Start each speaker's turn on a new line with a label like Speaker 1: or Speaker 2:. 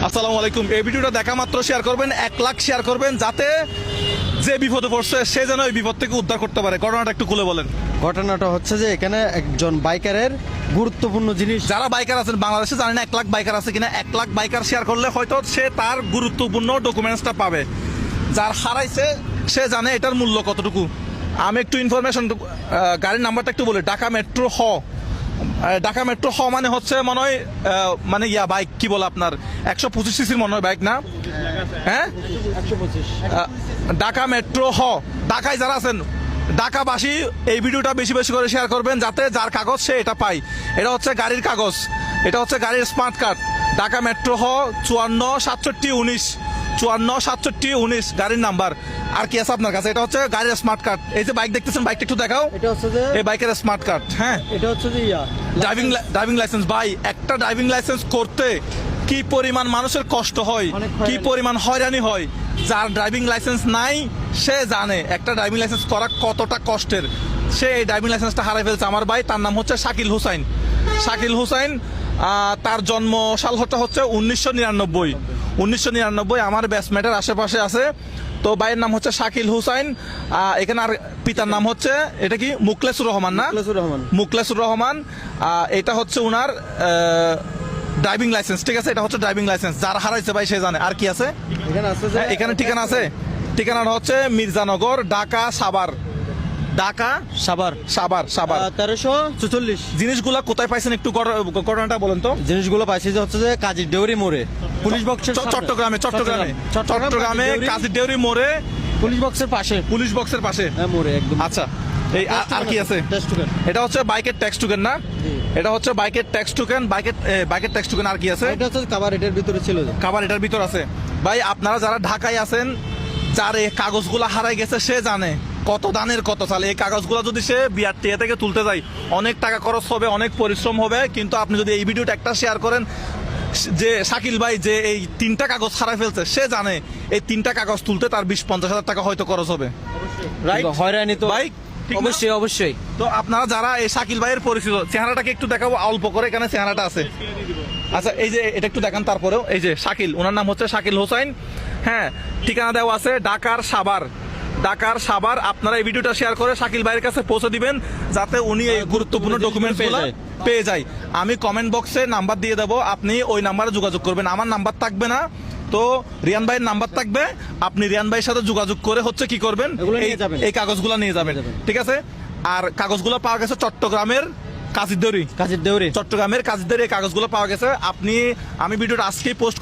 Speaker 1: আসসালামু আলাইকুম। এই ভিডিওটা দেখা মাত্র শেয়ার করবেন, 1 লাখ শেয়ার করবেন, যাতে যে বিপদে পড়ছে সে যেন এই বিপদ থেকে উদ্ধার করতে পারে। ঘটনাটা একটু খুলে বলেন।
Speaker 2: ঘটনাটা হচ্ছে যে এখানে একজন বাইকারের গুরুত্বপূর্ণ জিনিস,
Speaker 1: যারা বাইকার আছেন বাংলাদেশে, জানেন 1 লাখ বাইকার আছে কিনা। 1 লাখ বাইকার শেয়ার করলে হয়তো সে তার গুরুত্বপূর্ণ ডকুমেন্টসটা পাবে। যার হারাইছে সে জানে এটার মূল্য কতটুকু। আমি একটু ইনফরমেশন, গাড়ির নাম্বারটা একটু বলি। ঢাকা মেট্রো হ। ঢাকা মেট্রো হ মানে হচ্ছে মনে হয় মানে বাইক কি বলে আপনার 125 সিসির মনে হয় বাইক না? হ্যাঁ,
Speaker 2: 125।
Speaker 1: ঢাকা মেট্রো হ। ঢাকায় যারা আছেন, ঢাকাবাসী এই ভিডিওটা বেশি বেশি করে শেয়ার করবেন, যাতে যার কাগজ সে এটা পায়। এটা হচ্ছে গাড়ির কাগজ, এটা হচ্ছে গাড়ির স্মার্ট কার্ড। ঢাকা মেট্রো হ 546719, 546719 গাড়ির নাম্বার। আর কি আছে আপনার কাছে? এটা হচ্ছে গাড়ির স্মার্ট কার্ড। এই যে বাইক দেখতেছেন, বাইকটা একটু দেখাও।
Speaker 2: এটা হচ্ছে যে
Speaker 1: এই বাইকের স্মার্ট কার্ড। হ্যাঁ,
Speaker 2: এটা হচ্ছে যে
Speaker 1: ড্রাইভিং লাইসেন্স। ভাই, একটা ড্রাইভিং লাইসেন্স করতে কি পরিমাণ মানুষের কষ্ট হয়,
Speaker 2: অনেক হয়রানি।
Speaker 1: কি পরিমাণ হয়রানি হয়। যার ড্রাইভিং লাইসেন্স নাই সে জানে একটা ড্রাইভিং লাইসেন্স করা কতটা কষ্টের। সে এই ড্রাইভিং লাইসেন্সটা হারাই ফেলছে। আমার ভাই, তার নাম হচ্ছে শাকিল হুসাইন। শাকিল হুসাইন, তার জন্ম সাল হচ্ছে 1999। 1999 আমার ব্যাচমেটের আশেপাশে আছে। তো ভাইয়ের নাম হচ্ছে শাকিল হুসাইন। এখানে আর পিতার নাম হচ্ছে, এটা কি মুখলেসুর রহমান না? মুখলেসুর রহমান। এটা হচ্ছে উনার ড্রাইভিং লাইসেন্স। ঠিক আছে, এটা হচ্ছে ড্রাইভিং লাইসেন্স। যার হারাইছে ভাই সে জানে। আর কি আছে
Speaker 2: এখানে? আছে যে
Speaker 1: এখানে ঠিকানা আছে। ঠিকানাটা হচ্ছে মির্জানগর, ঢাকা সাভার। ঢাকা
Speaker 2: সাভার
Speaker 1: সাভার সাভার
Speaker 2: 1344।
Speaker 1: জিনিসগুলা কোথায় পাইছেন একটু ঘটনাটা বলেন তো।
Speaker 2: জিনিসগুলো পাইছি যে হচ্ছে যে কাজীর দেউরি মোড়ে পুলিশ বক্সের
Speaker 1: চট্টগ্রামে কাজী দেউরি মোড়ে
Speaker 2: পুলিশ বক্সের পাশে,
Speaker 1: পুলিশ বক্সের পাশে।
Speaker 2: হ্যাঁ মোড়ে একদম।
Speaker 1: আচ্ছা, এই আর কি আছে? এটা হচ্ছে বাইকের ট্যাক্স টোকেন না? এটা হচ্ছে বাইকের ট্যাক্স টোকেন। বাইকের ট্যাক্স টোকেন। আর কি আছে?
Speaker 2: এটা হচ্ছে কাভার এটার ভিতরে ছিল যে
Speaker 1: খাবার এটার ভিতর আছে। ভাই, আপনারা যারা ঢাকায় আছেন, যার এই কাগজগুলো হারাই গেছে সে জানে কত দানের কত চাল। এই কাগজগুলো যদি সে বিআরটিএ থেকে তুলতে যায়, অনেক টাকা খরচ হবে, অনেক পরিশ্রম হবে। কিন্তু আপনি যদি এই ভিডিওটা একটা শেয়ার করেন, যে শাকিল ভাই যে এই 3টা কাগজ হারাই ফেলছে, সে জানে এই 3টা কাগজ তুলতে তার 20-50 হাজার টাকা হয়তো খরচ হবে। রাইট?
Speaker 2: হয়রানি তো
Speaker 1: ভাই,
Speaker 2: অবশ্যই অবশ্যই।
Speaker 1: তো আপনারা যারা এই শাকিল ভাইয়ের পরিচিত, চেহারাটাকে একটু দেখাবো অল্প করে, এখানে চেহারাটা আছে। আচ্ছা, এই যে এটা একটু দেখান। তারপরেও এই যে শাকিল, ওনার নাম হচ্ছে শাকিল হোসাইন। হ্যাঁ, ঠিকানা দেওয়া আছে ঢাকার সাভার। ঢাকার সাভার। আপনারা এই ভিডিওটা শেয়ার করে শাকিল ভাইয়ের কাছে পৌঁছে দিবেন, যাতে উনি এই গুরুত্বপূর্ণ ডকুমেন্টসগুলো পেয়ে যায়। আমি কমেন্ট বক্সে নাম্বার দিয়ে দেবো, আপনি ওই নাম্বারে যোগাযোগ করবেন। আমার নাম্বার থাকবে না, তো রিয়ান ভাইয়ের নাম্বার থাকবে। আপনি রিয়ান ভাইয়ের সাথে যোগাযোগ করে হচ্ছে কি করবেন, এই কাগজগুলো নিয়ে যাবেন। ঠিক আছে? আর কাগজগুলো পাওয়া গেছে চট্টগ্রামের কাজীর দেউরি। চট্টগ্রামের কাজীর দেউরি এই কাগজগুলো পাওয়া গেছে। আমি ভিডিওটা আজকেই পোস্ট